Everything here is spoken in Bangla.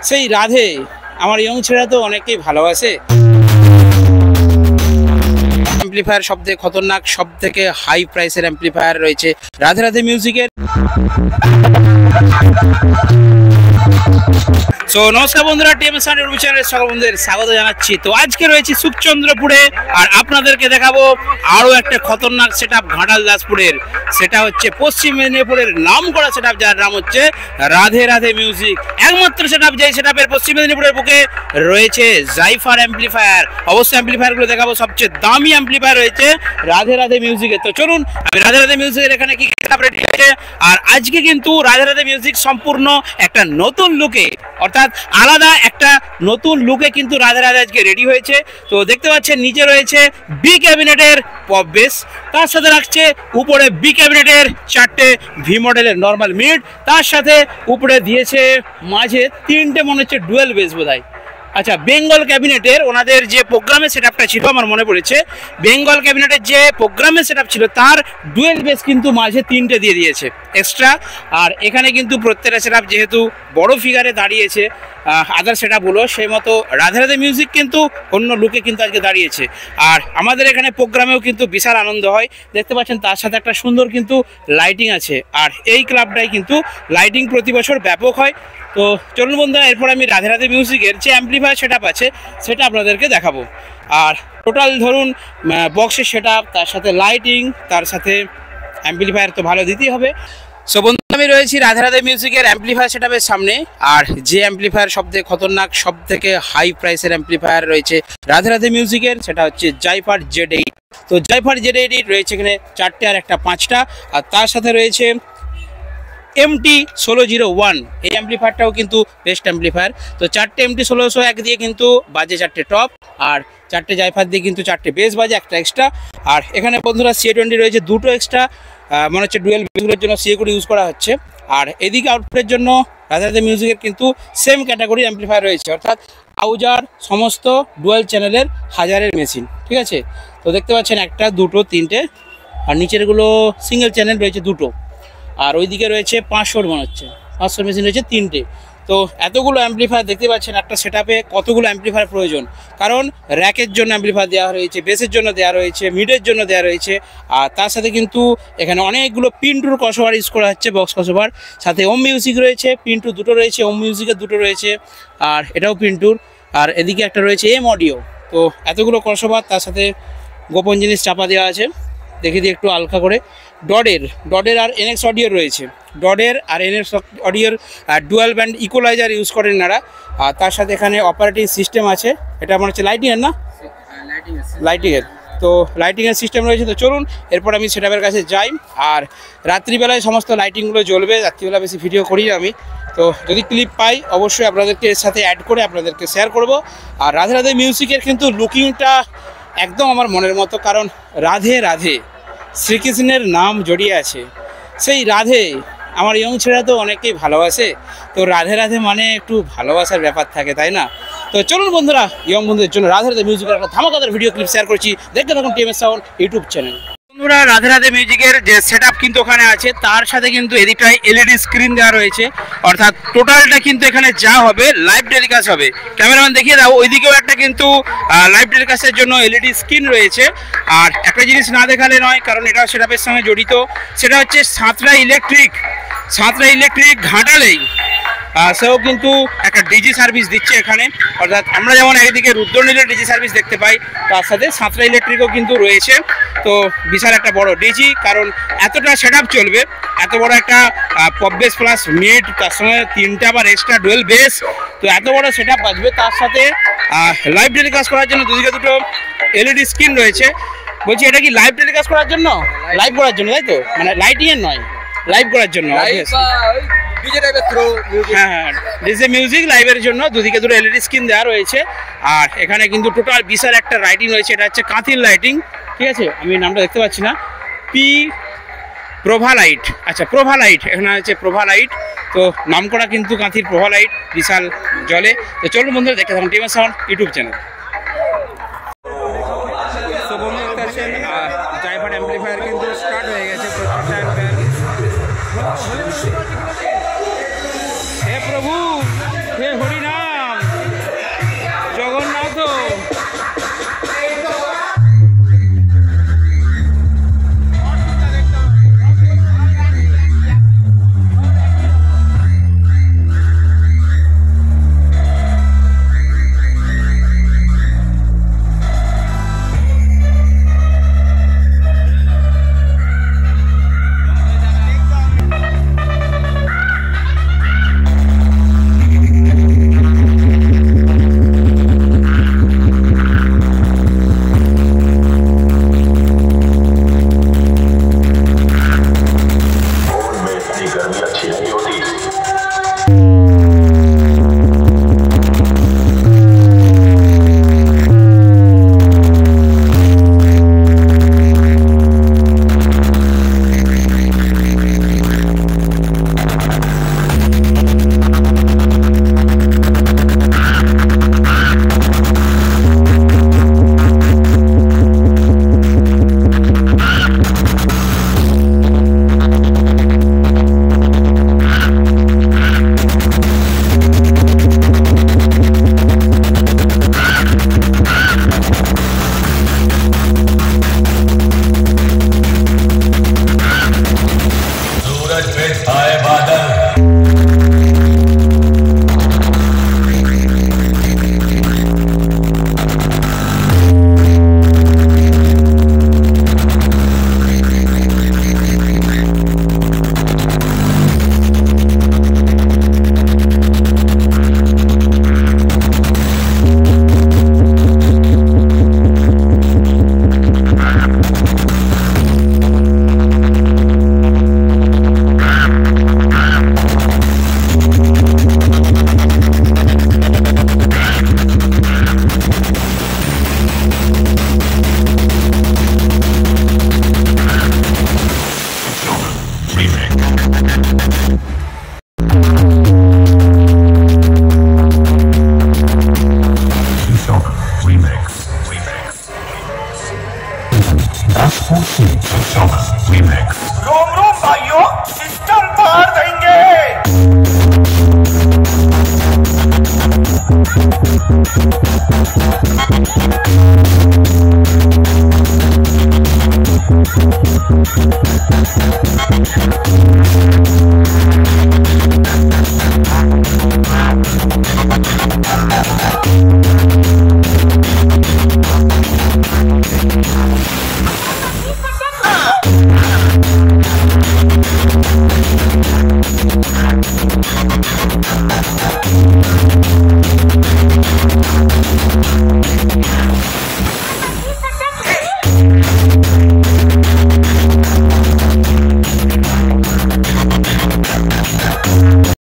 সেই রাধে আমার ইয়ং ছেলেরা তো অনেকেই ভালোবাসে। অ্যাম্পলিফায়ার সবথেকে খতরনাক, সবথেকে হাই প্রাইসের অ্যাম্পলিফায়ার রয়েছে রাধে রাধে মিউজিকের। তো নমস্কার বন্ধুরা, টিএম সাউন্ড ইউটিউব চ্যানেলের সকল বন্ধুদের স্বাগত জানাচ্ছি। তো আজকে রয়েছি সুখচন্দ্রপুরে, আর আপনাদেরকে দেখাবো আরও একটা খতরনাক সেটআপ ঘাটাল দাসপুরের। সেটা হচ্ছে পশ্চিম মেদিনীপুরের নাম করা সেটআপ, যার নাম হচ্ছে রাধে রাধে মিউজিক। একমাত্র সেটআপ যেই সেটআপের পশ্চিম মেদিনীপুরের বুকে রয়েছে জাইফার অ্যাম্পলিফায়ার। অবশ্যই অ্যাম্পলিফায়ারগুলো দেখাবো, সবচেয়ে দামি অ্যাম্পলিফায়ার রয়েছে রাধে রাধে মিউজিকে। তো চলুন, আমি রাধে রাধে মিউজিকের এখানে কি সেটআপ রেডি হয়েছে। আর আজকে কিন্তু রাধে রাধে মিউজিক সম্পূর্ণ একটা নতুন লুকে, অর্থাৎ আলাদা একটা নতুন লুকে কিন্তু রাধে রাধে আজকে রেডি হয়েছে। তো দেখতে পাচ্ছেন নিচে রয়েছে বি ক্যাবিনেটের পপ বেস, তার সাথে রাখছে উপরে বি ক্যাবিনেটের 4টে ভি মডেলের নর্মাল মিড, তার সাথে উপরে দিয়েছে মাঝে 3টে মনে হচ্ছে ডুয়েল বেস বোধহয়। আচ্ছা, বেঙ্গল ক্যাবিনেটের ওনাদের যে প্রোগ্রামের সেটআপটা ছিল, আমার মনে পড়েছে বেঙ্গল ক্যাবিনেটের যে প্রোগ্রামের সেটআপ ছিল তার ডুয়েল বেস কিন্তু মাঝে 3টে দিয়ে দিয়েছে এক্সট্রা। আর এখানে কিন্তু প্রত্যেকটা সেটআপ যেহেতু বড় ফিগারে দাঁড়িয়েছে আদার সেটআপগুলো, সেই মতো রাধে রাধে মিউজিক কিন্তু অন্য লুকে কিন্তু আজকে দাঁড়িয়েছে। আর আমাদের এখানে প্রোগ্রামেও কিন্তু বিশাল আনন্দ হয়, দেখতে পাচ্ছেন। তার সাথে একটা সুন্দর কিন্তু লাইটিং আছে, আর এই ক্লাবটাই কিন্তু লাইটিং প্রতি বছর ব্যাপক হয়। তো চলুন বন্ধুরা, এরপর আমি রাধে রাধে মিউজিকের যে অ্যাম্পলিফায়ার সেটআপ আছে সেটা আপনাদেরকে দেখাবো। আর টোটাল ধরুন বক্সের সেটআপ, তার সাথে লাইটিং, তার সাথে অ্যাম্পলিফায়ার তো ভালো দিতেই হবে। সো বন্ধু, আমি রয়েছি রাধে রাধে মিউজিকের অ্যাম্পলিফায়ার সেটআপের সামনে। আর যে অ্যাম্পলিফায়ার সবথেকে খতরনাক, সবথেকে হাই প্রাইসের অ্যাম্পলিফায়ার রয়েছে রাধে রাধে মিউজিকের, সেটা হচ্ছে জাইফার Z8। তো জাইফার Z8 রয়েছে এখানে 4টে আর একটা 5টা, আর তার সাথে রয়েছে MT1601। এই অ্যাম্পলিফায়ারটাও কিন্তু বেস্ট অ্যাম্পলিফায়ার। তো 4টে MT1601 দিয়ে কিন্তু বাজে 4টে টপ, আর 4টে জাইফার দিয়ে কিন্তু 4টে বেস বাজে, একটা এক্সট্রা। আর এখানে বন্ধুরা CA20 রয়েছে 2টো এক্সট্রা, মনে হচ্ছে ডুয়েল বেসগুলোর জন্য CA20 ইউজ করা হচ্ছে। আর এদিকে আউটপুটের জন্য রাধে রাধে মিউজিকের কিন্তু সেম ক্যাটাগরির অ্যাম্পলিফায়ার রয়েছে, অর্থাৎ আউজার সমস্ত ডুয়েল চ্যানেলের হাজারের মেশিন, ঠিক আছে। তো দেখতে পাচ্ছেন 1টা 2টো 3টে, আর নিচেরগুলো সিঙ্গেল চ্যানেল রয়েছে 2টো, আর ওইদিকে রয়েছে 500 মনে হচ্ছে 500 মেশিন রয়েছে 3টে। তো এতগুলো অ্যাম্পলিফায়ার দেখতে পাচ্ছেন একটা সেটআপে কতগুলো অ্যাম্পলিফায়ার প্রয়োজন, কারণ র্যাকের জন্য অ্যাম্পলিফায়ার দেওয়া রয়েছে, বেসের জন্য দেওয়া রয়েছে, মিডের জন্য দেওয়া রয়েছে। আর তার সাথে কিন্তু এখানে অনেকগুলো পিন্টুর ক্রসওভার ইউজ করা হচ্ছে, বক্স ক্রসওভার। সাথে ওম মিউজিক রয়েছে, পিন্টু 2টো রয়েছে, ওম মিউজিকের 2টো রয়েছে, আর এটাও পিন্টুর। আর এদিকে একটা রয়েছে এম অডিও। তো এতগুলো ক্রসওভার, তার সাথে গোপন জিনিস চাপা দেওয়া আছে, দেখে দিই একটু হালকা করে। ডডের আর NX অডিও রয়েছে, ডডের আর NX অডিওর ডুয়াল ব্যান্ড ইকুয়ালাইজার ইউজ করেন এনারা। আর তার সাথে এখানে অপারেটিং সিস্টেম আছে, এটা মনে হচ্ছে লাইটিংয়ের না, লাইটিংয়ের। তো লাইটিংয়ের সিস্টেম রয়েছে। তো চলুন এরপর আমি সেটআপের কাছে যাই। আর রাত্রিবেলায় সমস্ত লাইটিংগুলো জ্বলবে, রাত্রিবেলা বেশি ভিডিও করি আমি। তো যদি ক্লিপ পাই অবশ্যই আপনাদেরকে এর সাথে অ্যাড করে আপনাদেরকে শেয়ার করব। আর রাধে রাধে মিউজিকের কিন্তু লুকিংটা একদম আমার মনের মতো, কারণ রাধে রাধে শ্রীকৃষ্ণের নাম জড়িয়ে আছে। সেই রাধে আমার ইয়ং ছেলেরা তো অনেকেই ভালোবাসে। তো রাধে রাধে মানে একটু ভালোবাসার ব্যাপার থাকে, তাই না? তো চলুন বন্ধুরা, ইয়ং বন্ধুদের জন্য রাধে রাধে মিউজিকের একটা ধামাকাদার ভিডিও ক্লিপ শেয়ার করছি, দেখতে থাকুন টিএম সাউন্ড ইউটিউব চ্যানেল। বন্ধুরা, রাধে রাধে মিউজিকের যে সেটআপ কিন্তু ওখানে আছে, তার সাথে কিন্তু এদিকটায় LED স্ক্রিন দেওয়া রয়েছে, অর্থাৎ টোটালটা কিন্তু এখানে যা হবে লাইভ টেলিকাস্ট হবে। ক্যামেরাম্যান দেখিয়ে দাও, ওইদিকেও একটা কিন্তু লাইভ টেলিকাস্টের জন্য LED স্ক্রিন রয়েছে। আর একটা জিনিস না দেখালে নয়, কারণ এটা সেটআপের সঙ্গে জড়িত, সেটা হচ্ছে সাঁতরা ইলেকট্রিক ঘাটালেই সেও কিন্তু একটা ডিজি সার্ভিস দিচ্ছে এখানে। অর্থাৎ আমরা যেমন একদিকে রুদ্রনীলের ডিজি সার্ভিস দেখতে পাই, তার সাথে সাঁতরা ইলেকট্রিকও কিন্তু রয়েছে। তো বিশাল একটা বড় ডিজি, কারণ এতটা সেটআপ চলবে, এত বড় একটা পপ বেস প্লাস মিড, তার সঙ্গে 3টা আবার এক্সট্রা ডুয়েল বেস। তো এত বড় সেটআপ বাজবে, তার সাথে লাইভ টেলিকাস্ট করার জন্য দুদিকে 2টো LED স্ক্রিন রয়েছে। বলছি, এটা কি লাইভ টেলিকাস্ট করার জন্য? লাইভ করার জন্য, তাই তো? মানে লাইটিংয়ের নয়, লাইভ করার জন্য। হ্যাঁ, ডিজে মিউজিক লাইভের জন্য দুদিকে 2টো LED স্ক্রিন দেওয়া রয়েছে। আর এখানে কিন্তু টোটাল বিশাল একটা লাইটিং রয়েছে, এটা হচ্ছে কাঁথির লাইটিং, ঠিক আছে। আমি নামটা দেখতে পাচ্ছি না, প্রভা লাইট। আচ্ছা, প্রভা লাইট, এখানে হচ্ছে প্রভা লাইট। তো নাম করা কিন্তু কাঁথির প্রভা লাইট, বিশাল জলে। তো চলুন বন্ধুরা, দেখতে থাকুন টিএম সাউন্ড ইউটিউব চ্যানেল। তো বন্ধু দেখতে পাচ্ছেন জাইফার অ্যাম্পলিফায়ার কিন্তু স্টার্ট হয়ে গেছে। হে প্রভু, হে হরিনাম।